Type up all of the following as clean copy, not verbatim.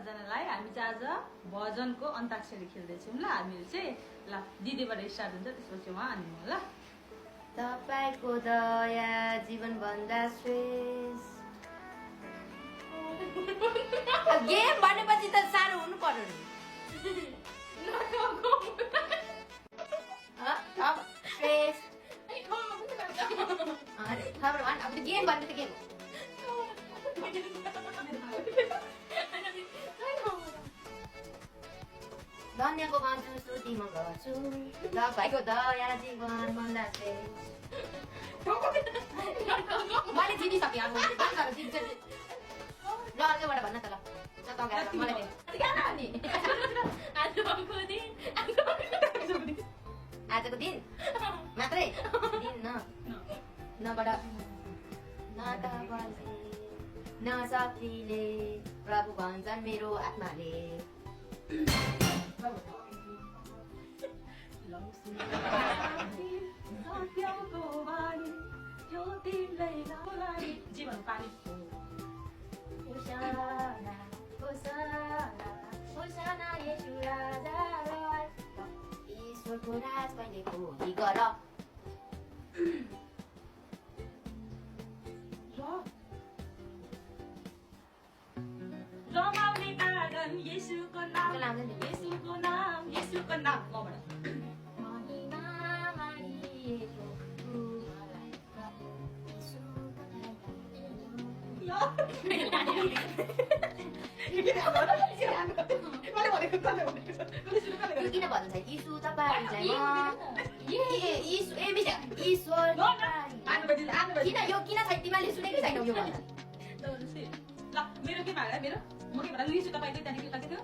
सबजनालाई हामी चाहिँ आज भजनको अन्ताक्षरी खेल्दैछौँ ल। हामीहरू चाहिँ ल दिदीबाट स्टार्ट हुन्छ, त्यसपछि उहाँ अनि म ल। तपाईको दया जीवन भन्दा श्रेष्ठ। गेम भनेपछि त साह्रो हुनु पर्यो नि। श्रेष्ठ अब त गेम भन्ने त गेम धन्यको भन्छु स्तुति म गर्छु तपाईको दया जीवन भन्दा श्रेष्ठ। मैले जितिसकेँ अब ल अर्कोबाट भन्न त ल मलाई आजको दिन मात्रै दिन नबाट न शक्तिले प्रभु भन्छन् मेरो आत्माले। जीवन पानी ईश्वरको राज कहिले खोजी गर। रमाउने कारण येशूको नाम, येशूको नाम, येशूको नाम। महिमा मानिएको मलाई किन भन्नु छ यीशु तपाईँ चाहिँ ईश्वर किन यो किन छैन तिमीले सुनेकै छैनौ यो भन्दा ल मेरो के भाडा मेरो म के भन्नु यीशु तपाईको त्यहाँदेखि कति थियो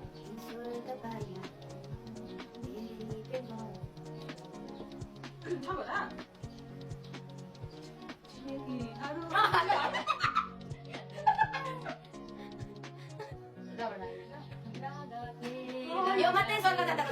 छ होला यो मात्रै स्वर्ग जाँदा